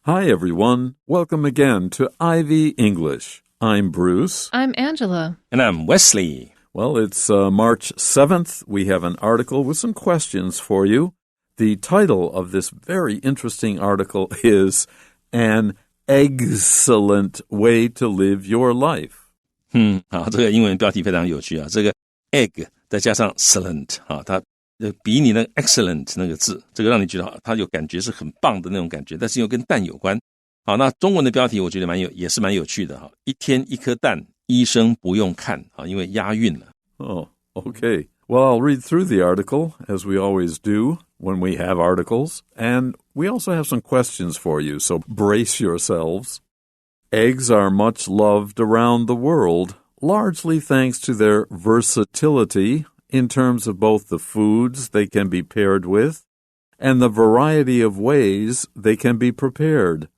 Hi, everyone. Welcome again to Ivy English. I'm Bruce. I'm Angela. And I'm Wesley. Well, it's March 7th. We have an article with some questions for you. The title of this very interesting article is An Egg-cellent Way to Live Your Life. 好，这个英文标题非常有趣啊。这个 egg 再加上 cellent 啊，它比你那个 excellent 那个字，这个让你觉得它有感觉是很棒的那种感觉，但是又跟蛋有关。好，那中文的标题我觉得也是蛮有趣的哈。一天一颗蛋，医生不用看啊，因为押韵了。Oh, okay. Well, I'll read through the article, as we always do when we have articles, and we also have some questions for you, so brace yourselves. Eggs are much loved around the world, largely thanks to their versatility in terms of both the foods they can be paired with and the variety of ways they can be prepared.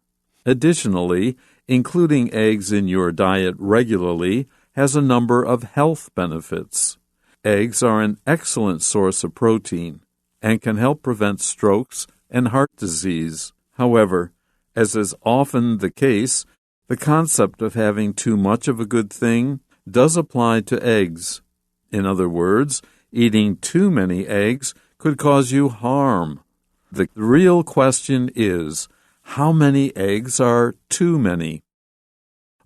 Additionally, including eggs in your diet regularly has a number of health benefits. Eggs are an excellent source of protein and can help prevent strokes and heart disease. However, as is often the case, the concept of having too much of a good thing does apply to eggs. In other words, eating too many eggs could cause you harm. The real question is, how many eggs are too many?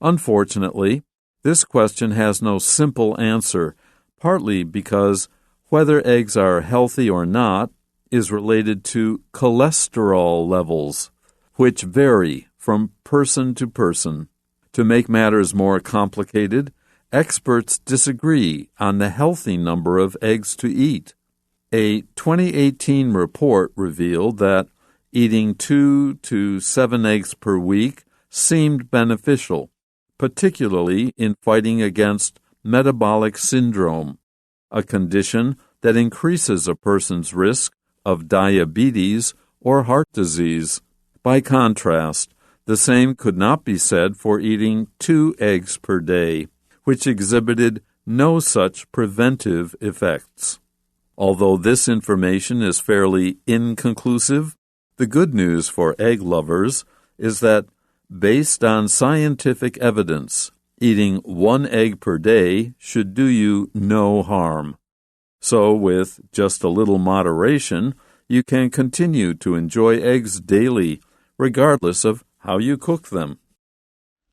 Unfortunately, this question has no simple answer, partly because whether eggs are healthy or not is related to cholesterol levels, which vary from person to person. To make matters more complicated, experts disagree on the healthy number of eggs to eat. A 2018 report revealed that eating 2 to 7 eggs per week seemed beneficial, particularly in fighting against metabolic syndrome, a condition that increases a person's risk of diabetes or heart disease. By contrast, the same could not be said for eating 2 eggs per day, which exhibited no such preventive effects. Although this information is fairly inconclusive, the good news for egg lovers is that, based on scientific evidence, eating 1 egg per day should do you no harm. So, with just a little moderation, you can continue to enjoy eggs daily, regardless of how you cook them.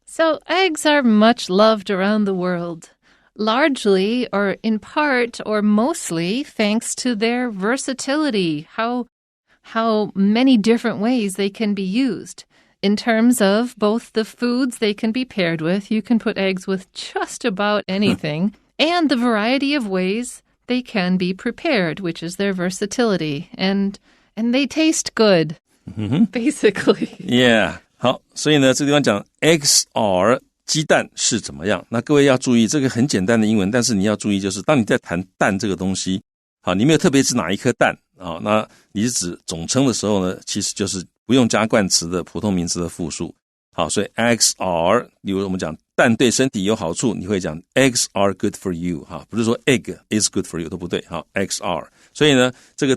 So eggs are much loved around the world, largely or in part or mostly thanks to their versatility, how many different ways they can be used. In terms of both the foods they can be paired with, you can put eggs with just about anything, and the variety of ways they can be prepared, which is their versatility. And they taste good, basically. Yeah. 好，所以呢，这个地方讲 eggs are 鸡蛋是怎么样？那各位要注意，这个很简单的英文，但是你要注意，就是当你在谈蛋这个东西，好，你没有特别指哪一颗蛋啊，那你是指总称的时候呢，其实就是不用加冠词的普通名词的复数。好，所以 eggs are， 例如我们讲蛋对身体有好处，你会讲 eggs are good for you， 哈，不是说 egg is good for you 都不对，好 eggs are。所以呢，这个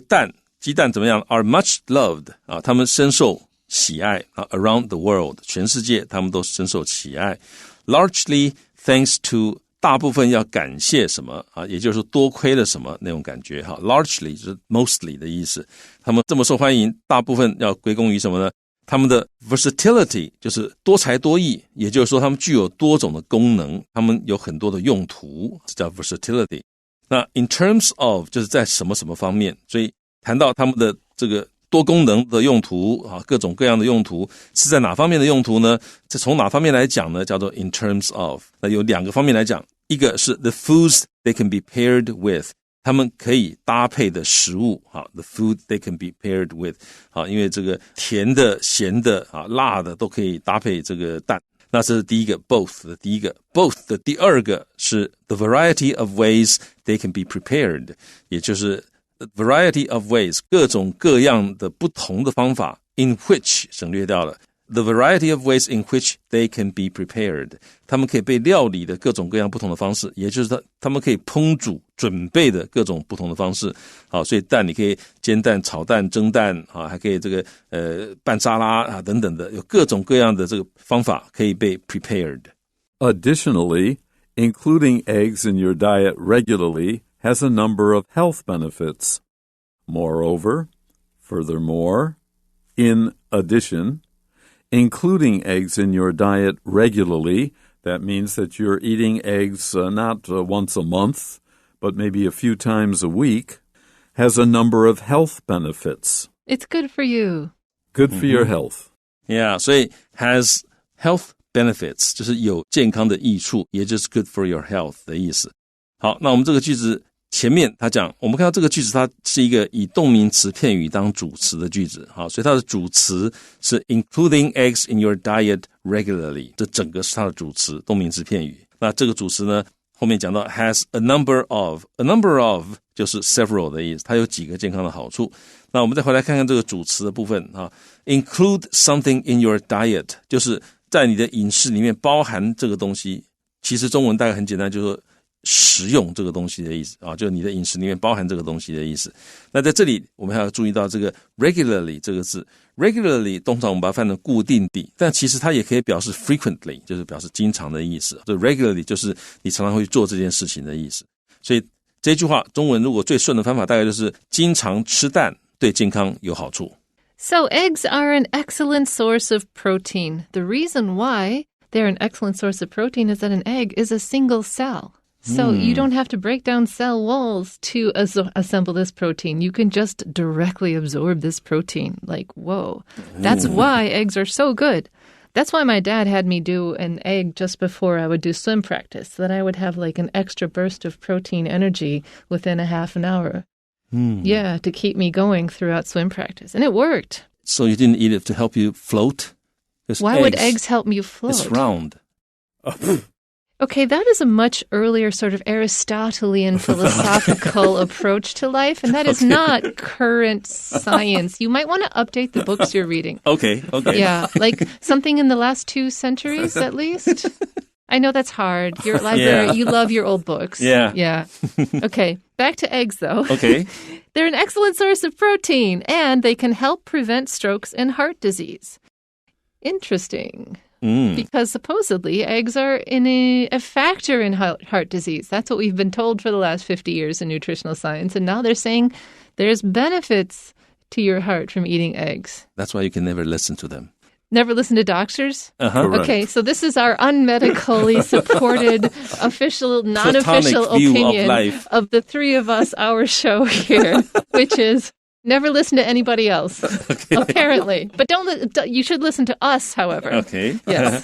鸡蛋怎么样 ？are much loved 啊，他们深受喜爱啊 ，around the world， 全世界他们都深受喜爱。Largely thanks to 大部分要感谢什么啊？也就是说多亏了什么那种感觉哈。Largely 就是 mostly 的意思。他们这么受欢迎，大部分要归功于什么呢？他们的 versatility 就是多才多艺，也就是说他们具有多种的功能，他们有很多的用途，这叫 versatility。那 in terms of 就是在什么什么方面，所以谈到他们的这个多功能的用途啊，各种各样的用途是在哪方面的用途呢？这从哪方面来讲呢？叫做 in terms of。那有2个方面来讲，一个是 the foods they can be paired with， 他们可以搭配的食物啊 ，the food they can be paired with 啊，因为这个甜的、咸的啊、辣的都可以搭配这个蛋。那这是第一个 both 的第一个 both 的第2个是 the variety of ways they can be prepared， 也就是variety of ways 各种各样的不同的方法 in which 省略掉了 the variety of ways in which they can be prepared. 他们可以被料理的各种各样不同的方式，也就是他们可以烹煮准备的各种不同的方式。好，所以蛋你可以煎蛋、炒蛋、蒸蛋啊，还可以这个拌沙拉啊等等的，有各种各样的这个方法可以被 prepared. Additionally, including eggs in your diet regularly has a number of health benefits. Moreover, furthermore, in addition, including eggs in your diet regularly, that means that you're eating eggs not once a month, but maybe a few times a week, has a number of health benefits. It's good for you. Good for your health. Yeah, 所以 has health benefits 就是有健康的益处，也就是 good for your health 的意思。好，那我们这个句子前面他讲，我们看到这个句子它是一个以动名词片语当主词的句子，好，所以它的主词是 including eggs in your diet regularly， 这整个是它的主词，动名词片语。那这个主词呢，后面讲到 has a number of 就是 several 的意思，它有几个健康的好处。那我们再回来看看这个主词的部分啊 ，include something in your diet 就是在你的饮食里面包含这个东西。其实中文大概很简单，就是说食用这个东西的意思啊，就是你的饮食里面包含这个东西的意思。那在这里我们还要注意到这个 regularly 这个字 ，regularly 通常我们把它翻成固定地，但其实它也可以表示 frequently， 就是表示经常的意思。所以 regularly 就是你常常会做这件事情的意思。所以这句话中文如果最顺的方法大概就是经常吃蛋对健康有好处。So eggs are an excellent source of protein. The reason why they're an excellent source of protein is that an egg is a single cell.So you don't have to break down cell walls to assemble this protein. You can just directly absorb this protein. Like, whoa. That's why eggs are so good. That's why my dad had me do an egg just before I would do swim practice, so that I would have like an extra burst of protein energy within a half an hour. Yeah, to keep me going throughout swim practice. And it worked. So you didn't eat it to help you float? Why would eggs help you float? It's round. Okay, that is a much earlier sort of Aristotelian philosophical approach to life, and that is not current science. You might want to update the books you're reading. Okay. Yeah, like something in the last 2 centuries at least. I know that's hard. Your library, You love your old books. Yeah. Okay, back to eggs though. Okay. They're an excellent source of protein, and they can help prevent strokes and heart disease. Interesting.Because supposedly eggs are a factor in heart disease. That's what we've been told for the last 50 years in nutritional science. And now they're saying there's benefits to your heart from eating eggs. That's why you can never listen to them. Never listen to doctors? Correct. Okay, so this is our unmedically supported, official, non-official opinion of the three of us, our show here, which is...Never listen to anybody else, apparently. But you should listen to us, however. Okay. Yes.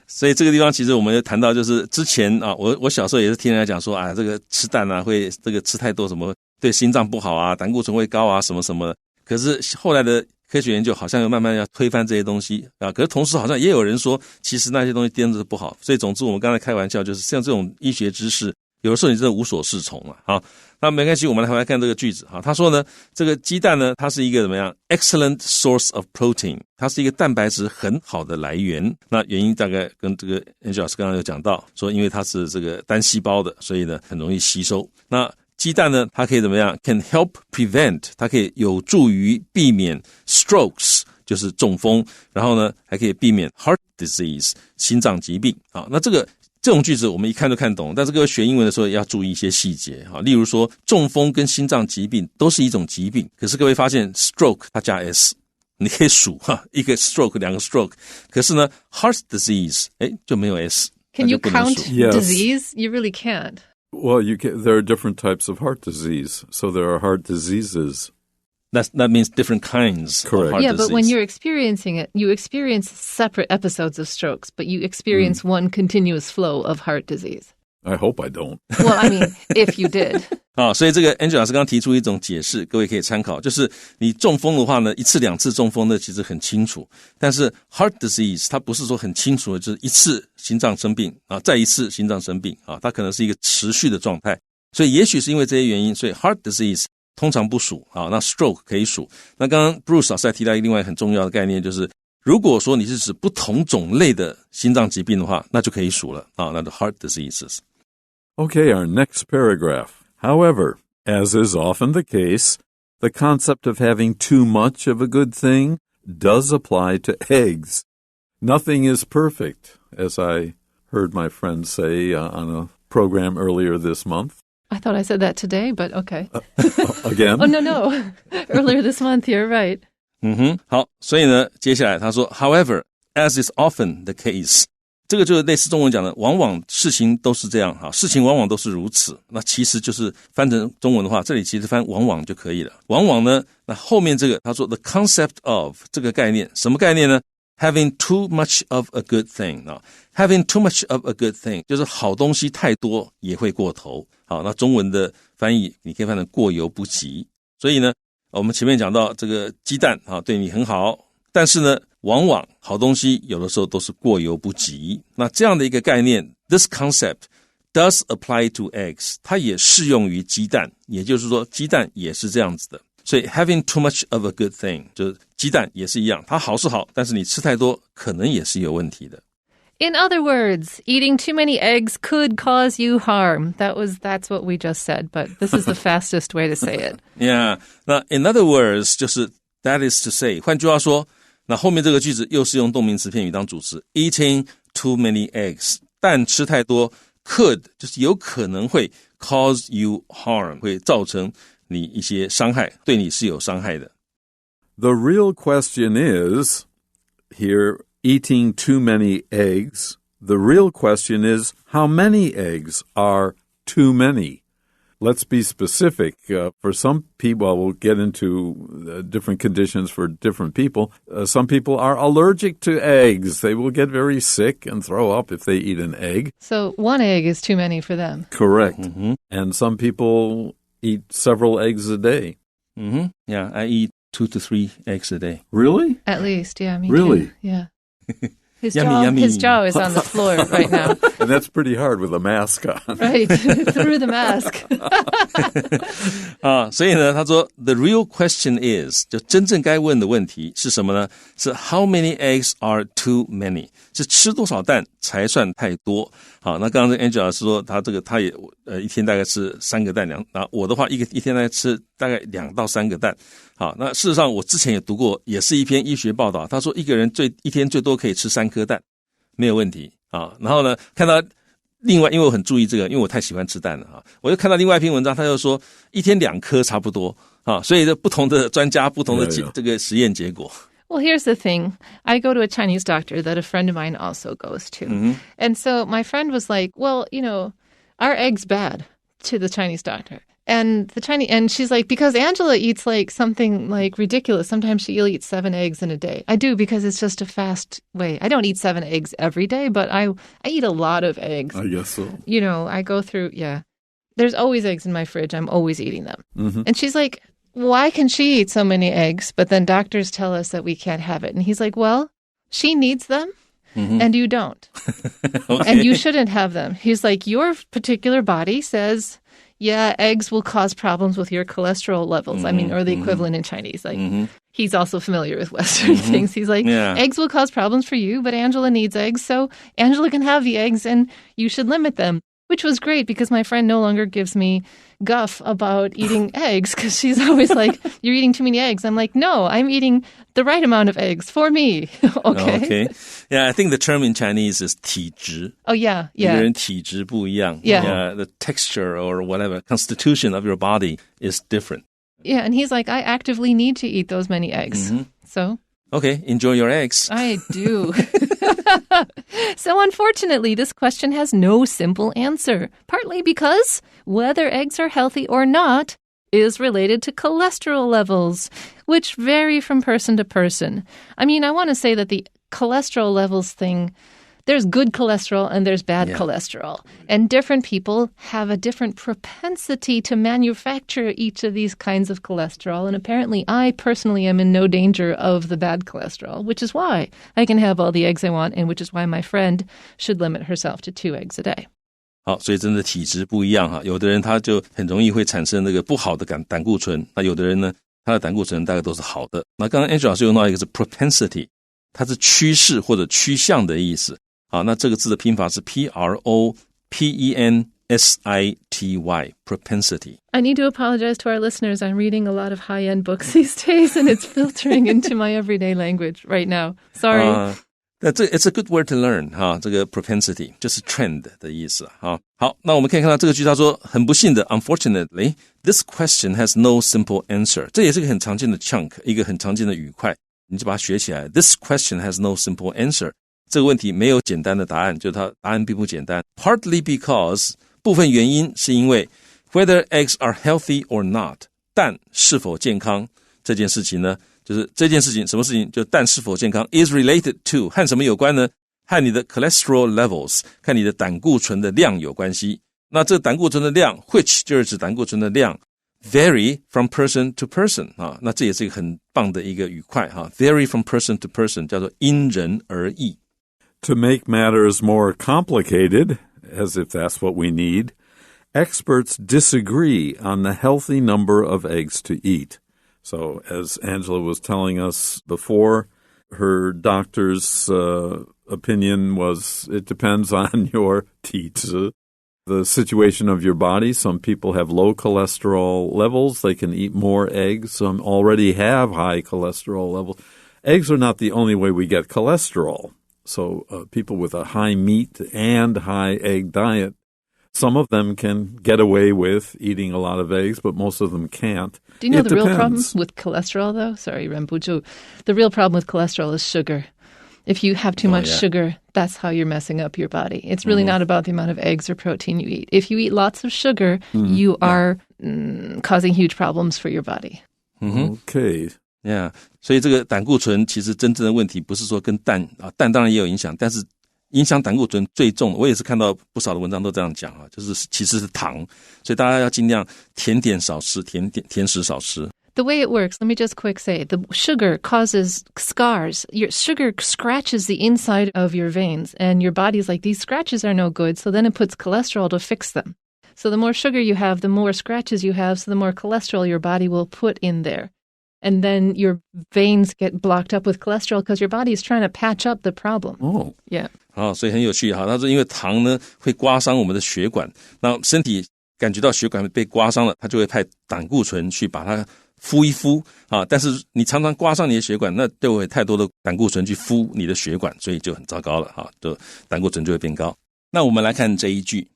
所以这个地方其实我们就谈到，就是之前啊，我小时候也是听人家讲说啊，这个吃蛋啊会这个吃太多什么对心脏不好啊，胆固醇会高啊，什么什么。可是后来的科学研究好像又慢慢要推翻这些东西啊。可是同时好像也有人说，其实那些东西真的是不好。所以总之我们刚才开玩笑，就是像这种医学知识。有的时候你真的无所适从了。好，那没关系，我们来回来看这个句子。好，他说呢，这个鸡蛋呢，它是一个怎么样 excellent source of protein， 它是一个蛋白质很好的来源。那原因大概跟这个 Angel 老师刚刚有讲到，说因为它是这个单细胞的，所以呢很容易吸收。那鸡蛋呢，它可以怎么样 can help prevent， 它可以有助于避免 strokes， 就是中风，然后呢还可以避免 heart disease， 心脏疾病。好，那这种句子我们一看就看懂，但是各位学英文的时候也要注意一些细节。例如说中风跟心脏疾病都是一种疾病，可是各位发现 stroke 它加 s， 你可以数一个 stroke 2个 stroke， 可是呢 heart disease 就没有 s。 Can you count disease? You really can't. Well, there are different types of heart disease, so there are heart diseases.That means different kinds Correct. of heart disease. But when you're experiencing it, you experience separate episodes of strokes, but you experience one continuous flow of heart disease. I hope I don't. Well, I mean, if you did. 所以这个 Angel 老师刚刚提出一种解释，各位可以参考，就是你中风的话呢，1次2次中风的其实很清楚，但是 heart disease 它不是说很清楚的，就是一次心脏生病再一次心脏生病它可能是一个持续的状态，所以也许是因为这些原因，所以 heart disease通常不数那 stroke 可以数。那刚刚 Bruce 老师还提到另外一个很重要的概念，就是如果说你是指不同种类的心脏疾病的话，那就可以数了啊，那就 heart diseases. Okay, our next paragraph. However, as is often the case, the concept of having too much of a good thing does apply to eggs. Nothing is perfect, as I heard my friend say on a program earlier this month. I thought I said that today, but okay. Again? Oh, no. Earlier this month, you're right. 好，所以呢，接下来他说 However, as is often the case, 这个就是类似中文讲的往往事情都是这样哈，事情往往都是如此。那其实就是翻成中文的话，这里其实翻往往就可以了。往往呢，那后面这个他说 the concept of 这个概念，什么概念呢？ Having too much of a good thing 啊 ，having too much of a good thing 就是好东西太多也会过头。好，那中文的翻译你可以翻成过犹不及。所以呢，我们前面讲到这个鸡蛋啊，对你很好，但是呢，往往好东西有的时候都是过犹不及。那这样的一个概念 ，this concept does apply to eggs， 它也适用于鸡蛋，也就是说，鸡蛋也是这样子的。所以 having too much of a good thing 就是鸡蛋也是一样，它好是好，但是你吃太多可能也是有问题的。In other words, eating too many eggs could cause you harm. That's what we just said, but this is the fastest way to say it. Yeah, 那 in other words 就是 that is to say， 换句话说，那后面这个句子又是用动名词片语当主词 ，eating too many eggs， 蛋吃太多 could 就是有可能会 cause you harm， 会造成你一些伤害，对你是有伤害的。The real question is, here, eating too many eggs. The real question is, how many eggs are too many? Let's be specific. For some people, we'll get into different conditions for different people. Some people are allergic to eggs. They will get very sick and throw up if they eat an egg. So one egg is too many for them. Correct. And some people eat several eggs a day. Yeah, I eat 2 to 3 eggs a day. Really? At least, yeah, me Really? too. Yeah. Yummy. His jaw is on the floor right now. And that's pretty hard with a mask on. Right, through the mask. 所以呢，他说 the real question is 就真正该问的问题是什么呢？是 how many eggs are too many？ 是吃多少蛋才算太多？好，那刚刚Angela说他也一天大概吃3个蛋，那我的话一天大概吃大概2到3个蛋。好，那事实上我之前也读过，也是一篇医学报道，他说一个人一天最多可以吃3颗蛋，没有问题啊。然后呢，看到另外，因为我很注意这个，因为我太喜欢吃蛋了啊，我就看到另外一篇文章，他就说一天2颗差不多啊。所以这不同的专家不同的这个实验结果。Well, here's the thing. I go to a Chinese doctor that a friend of mine also goes to. And so my friend was like, well, are eggs bad to the Chinese doctor? And she's like, because Angela eats like something like ridiculous. Sometimes she'll eat 7 eggs in a day. I do because it's just a fast way. I don't eat 7 eggs every day, but I eat a lot of eggs. I guess so. I go through, There's always eggs in my fridge. I'm always eating them. And she's like, why can she eat so many eggs? But then doctors tell us that we can't have it. And he's like, well, she needs them. And you don't. Okay. And you shouldn't have them. He's like, your particular body says, yeah, eggs will cause problems with your cholesterol levels. Or the equivalent in Chinese. Like, he's also familiar with Western things. He's like, eggs will cause problems for you, but Angela needs eggs. So Angela can have the eggs and you should limit them. Which was great because my friend no longer gives me guff about eating eggs because she's always like, you're eating too many eggs. I'm like, no, I'm eating the right amount of eggs for me. Okay. Yeah, I think the term in Chinese is 体质. Oh, yeah. 一个人体质不一样. Yeah. The texture or whatever, constitution of your body is different. Yeah, and he's like, I actively need to eat those many eggs. So... Okay, enjoy your eggs. I do. So unfortunately, this question has no simple answer, partly because whether eggs are healthy or not is related to cholesterol levels, which vary from person to person. I want to say that the cholesterol levels thing, there's good cholesterol and there's bad cholesterol. And different people have a different propensity to manufacture each of these kinds of cholesterol. And apparently, I personally am in no danger of the bad cholesterol, which is why I can have all the eggs I want and which is why my friend should limit herself to 2 eggs a day. 好，所以真的体质不一样哈，有的人他就很容易会产生那个不好的胆固醇，那有的人呢，他的胆固醇大概都是好的。那刚刚 Angela 老师用到一个是 propensity。它是趋势或者趋向的意思。好，那这个字的拼法是 propensity, propensity. I need to apologize to our listeners. I'm reading a lot of high-end books these days, and it's filtering into my everyday language right now. Sorry. it's a good word to learn 哈，这个 propensity 就是 trend 的意思哈。好，那我们可以看到这个句，他说很不幸的 ，Unfortunately, this question has no simple answer。这也是个很常见的 chunk， 一个很常见的语块，你就把它学起来。This question has no simple answer。这个问题没有简单的答案，就是它答案并不简单。Partly because 部分原因是因为 whether eggs are healthy or not， 蛋是否健康这件事情呢？就是这件事情，什么事情？就蛋是否健康 is related to 和什么有关呢？和你的 cholesterol levels， 和你的胆固醇的量有关系。那这胆固醇的量 which 就是指胆固醇的量 vary from person to person 啊，那这也是一个很棒的一个语块哈 vary from person to person 叫做因人而异。To make matters more complicated, as if that's what we need, experts disagree on the healthy number of eggs to eat. So, as Angela was telling us before, her doctor's opinion was it depends on your 体质, the situation of your body. Some people have low cholesterol levels. They can eat more eggs. Some already have high cholesterol levels. Eggs are not the only way we get cholesterol. So people with a high meat and high egg diet, some of them can get away with eating a lot of eggs, but most of them can't. Do you know the real problem with cholesterol, though? Sorry, Renbuju. The real problem with cholesterol is sugar. If you have too much sugar, that's how you're messing up your body. It's really not about the amount of eggs or protein you eat. If you eat lots of sugar, you are causing huge problems for your body. Okay.Yeah, 所以这个胆固醇其实真正的问题不是说跟蛋蛋当然也有影响，但是影响胆固醇最重的，我也是看到不少的文章都这样讲就是其实是糖，所以大家要尽量甜点少吃，甜食少吃。The way it works, let me just quick say, the sugar causes scars. Your sugar scratches the inside of your veins, and your body's like, these scratches are no good, so then it puts cholesterol to fix them. So the more sugar you have, the more scratches you have, so the more cholesterol your body will put in there.And then your veins get blocked up with cholesterol because your body is trying to patch up the problem. Oh. Yeah. 所以很有趣哈。他说因为糖呢会刮伤我们的血管，那身体感觉到血管被刮伤了，他就会派胆固醇去把它敷一敷但是你常常刮伤你的血管，那就会太多的胆固醇去敷你的血管，所以就很糟糕了就胆固醇就会变高。那我们来看这一句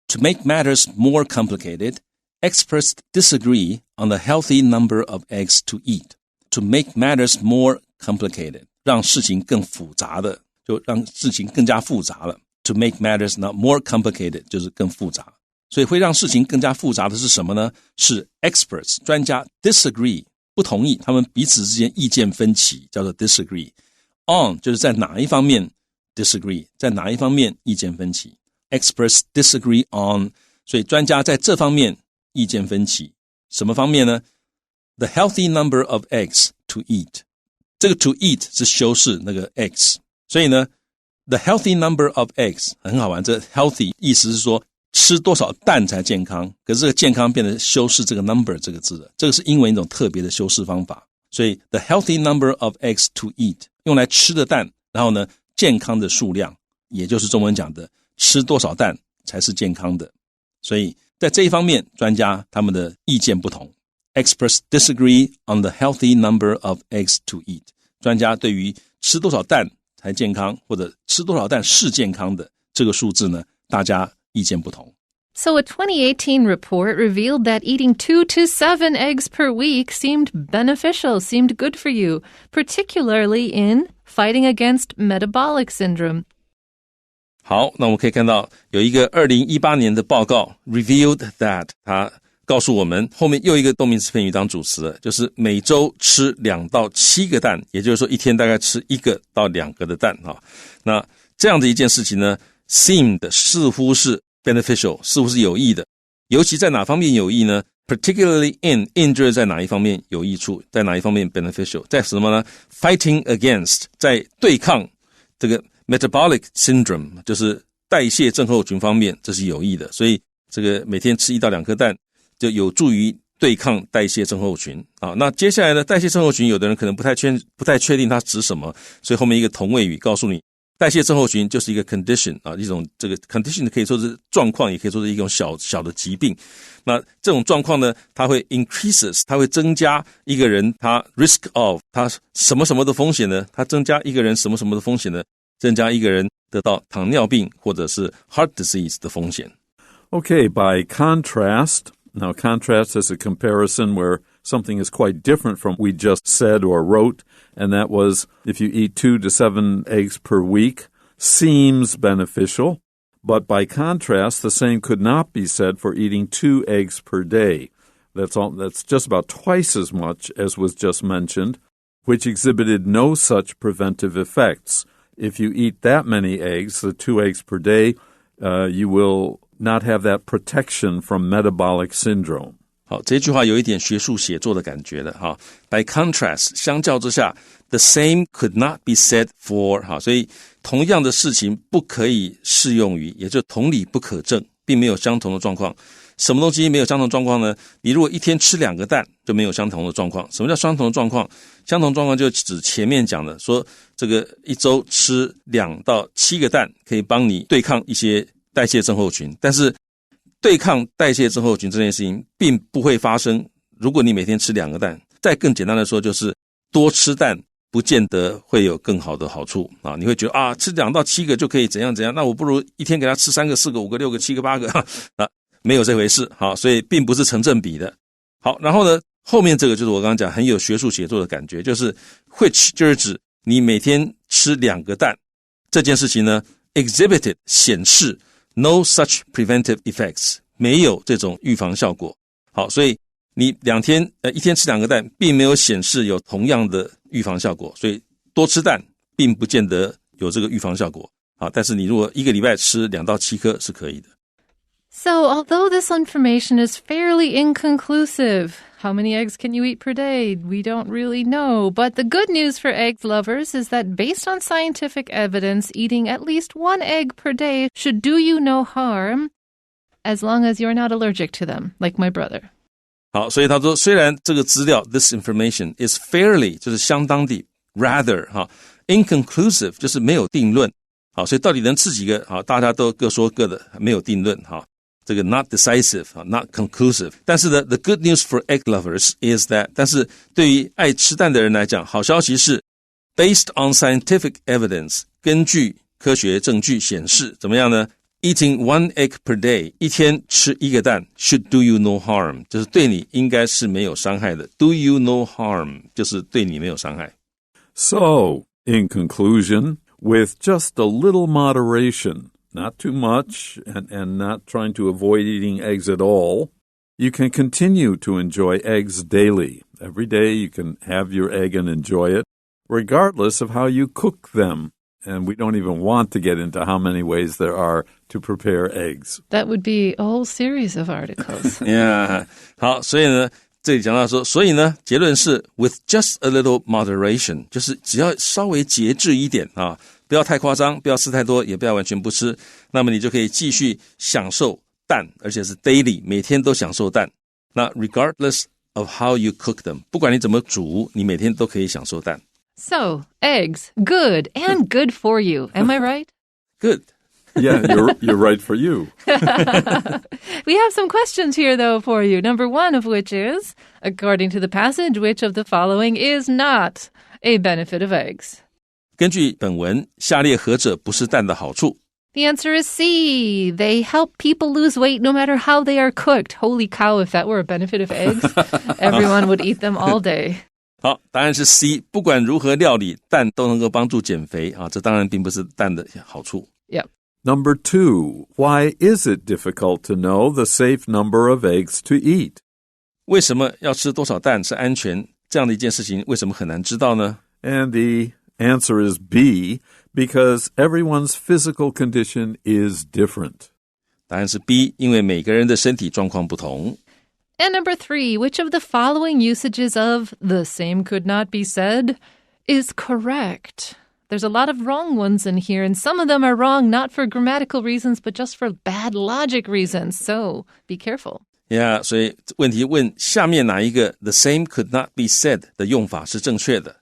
To make matters more complicated,Experts disagree on the healthy number of eggs to eat. To make matters more complicated. 让事情更复杂的，就让事情更加复杂了。To make matters not more complicated 就是更复杂。所以会让事情更加复杂的是什么呢？是 experts 专家 disagree 不同意，他们彼此之间意见分歧，叫做 disagree. On 就是在哪一方面 disagree 在哪一方面意见分歧。Experts disagree on 所以专家在这方面意见分歧，什么方面呢？ The healthy number of eggs to eat. 这个 to eat 是修饰那个 eggs， 所以呢 The healthy number of eggs 很好玩，这 healthy 意思是说吃多少蛋才健康，可是这个健康变成修饰这个 number 这个字的，这个是英文一种特别的修饰方法，所以 The healthy number of eggs to eat 用来吃的蛋，然后呢健康的数量，也就是中文讲的吃多少蛋才是健康的，所以在这一方面专家他们的意见不同。 Experts disagree on the healthy number of eggs to eat. 专家对于吃多少蛋才健康，或者吃多少蛋是健康的这个数字呢，大家意见不同。 So a 2018 report revealed that eating 2 to 7 eggs per week seemed beneficial, seemed good for you, particularly in fighting against metabolic syndrome. 好，那我们可以看到有一个2018年的报告 revealed that 它告诉我们，后面又一个动名词片语当主词了，就是每周吃2到7个蛋，也就是说一天大概吃1个到2个的蛋那这样的一件事情呢 seemed 似乎是 beneficial 似乎是有益的，尤其在哪方面有益呢？ particularly in 就是在哪一方面有益处，在哪一方面 beneficial， 在什么呢？ fighting against 在对抗这个 metabolic syndrome 就是代谢症候群方面，这是有益的，所以这个每天吃1到2颗蛋就有助于对抗代谢症候群啊。那接下来呢，代谢症候群有的人可能不太确定它指什么，所以后面一个同位语告诉你，代谢症候群就是一个 condition 啊，一种这个 condition 可以说是状况，也可以说是一种小的疾病。那这种状况呢，它会 increases， 它会增加一个人他 risk of 他什么什么的风险呢？它增加一个人什么什么的风险呢？增加一个人得到糖尿病或者是 heart disease 的风险。Okay, by contrast, now contrast is a comparison where something is quite different from what we just said or wrote, and that was if you eat 2 to 7 eggs per week seems beneficial, but by contrast, the same could not be said for eating 2 eggs per day. That's just about twice as much as was just mentioned, which exhibited no such preventive effects. If you eat that many eggs, the 2 eggs per day, you will not have that protection from metabolic syndrome. 好，这句话有一点学术写作的感觉的哈。By contrast， 相较之下 ，the same could not be said for 哈，所以同样的事情不可以适用于，也就同理不可证，并没有相同的状况。什么东西没有相同状况呢？你如果一天吃2个蛋，就没有相同的状况。什么叫相同的状况？相同状况就指前面讲的，说这个一周吃2到7个蛋，可以帮你对抗一些代谢症候群，但是对抗代谢症候群这件事情并不会发生，如果你每天吃2个蛋。再更简单的说，就是多吃蛋不见得会有更好的好处啊！你会觉得啊，吃2到7个就可以怎样怎样，那我不如一天给他吃3个、4个、5个、6个、7个、8个啊，没有这回事。好，所以并不是成正比的。好，然后呢，后面这个就是我刚刚讲很有学术写作的感觉，就是 which 就是指你每天吃2个蛋这件事情呢 exhibited 显示 no such preventive effects 没有这种预防效果。好，所以你一天吃2个蛋并没有显示有同样的预防效果，所以多吃蛋并不见得有这个预防效果。好，但是你如果1个礼拜吃2到7颗是可以的。So, although this information is fairly inconclusive, how many eggs can you eat per day? We don't really know. But the good news for egg lovers is that based on scientific evidence, eating at least 1 egg per day should do you no harm, as long as you're not allergic to them, like my brother. 好，所以他说，虽然这个资料 this information is fairly 就是相当地 rather inconclusive 就是没有定论。好，所以到底能吃几个？好，大家都各说各的，没有定论。好，这个 not decisive not conclusive。但是呢 the good news for egg lovers is that 但是对于爱吃蛋的人来讲，好消息是 based on scientific evidence 根据科学证据显示怎么样呢？Eating 1 egg per day 一天吃1个蛋 should do you no harm 就是对你应该是没有伤害的 do you no harm 就是对你没有伤害。 So, in conclusion, with just a little moderation, not too much and not trying to avoid eating eggs at all, you can continue to enjoy eggs daily. Every day you can have your egg and enjoy it, regardless of how you cook them.And we don't even want to get into how many ways there are to prepare eggs. That would be a whole series of articles. Yeah. 好，所以呢，这里讲到说，所以呢，结论是 with just a little moderation 就是只要稍微节制一点啊，不要太夸张，不要吃太多，也不要完全不吃，那么你就可以继续享受蛋，而且是 daily 每天都享受蛋。那 regardless of how you cook them 不管你怎么煮，你每天都可以享受蛋。So, eggs, good and good for you. Am I right? Good. Yeah, you're right for you. We have some questions here, though, for you. Number 1 of which is, according to the passage, which of the following is not a benefit of eggs? 根据本文，下列何者不是蛋的好处？ The answer is C. They help people lose weight no matter how they are cooked. Holy cow, if that were a benefit of eggs, everyone would eat them all day. 好，答案是 C， 不管如何料理，蛋都能够帮助减肥啊，这当然并不是蛋的好处。Yep. Number 2, why is it difficult to know the safe number of eggs to eat? 为什么要吃多少蛋是安全这样的一件事情，为什么很难知道呢？ And the answer is B, because everyone's physical condition is different. 答案是 B， 因为每个人的身体状况不同。And number 3, which of the following usages of the same could not be said is correct? There's a lot of wrong ones in here, and some of them are wrong not for grammatical reasons, but just for bad logic reasons. So be careful. Yeah, 所以问题问下面哪一个 the same could not be said 的用法是正确的。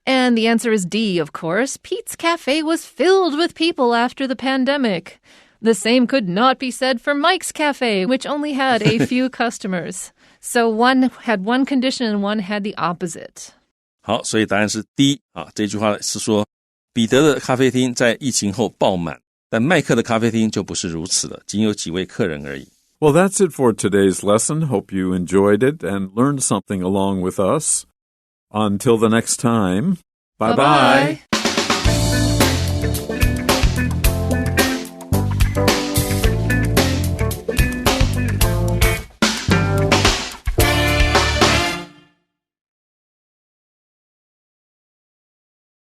And the answer is D, of course. Pete's Cafe was filled with people after the pandemic. The same could not be said for Mike's Cafe, which only had a few customers. So one had one condition and one had the opposite. 好，所以答案是 D 啊。这句话是说彼得的咖啡厅在疫情后爆满，但麦克的咖啡厅就不是如此了，仅有几位客人而已。Well, that's it for today's lesson. Hope you enjoyed it and learned something along with us. Until the next time, bye-bye.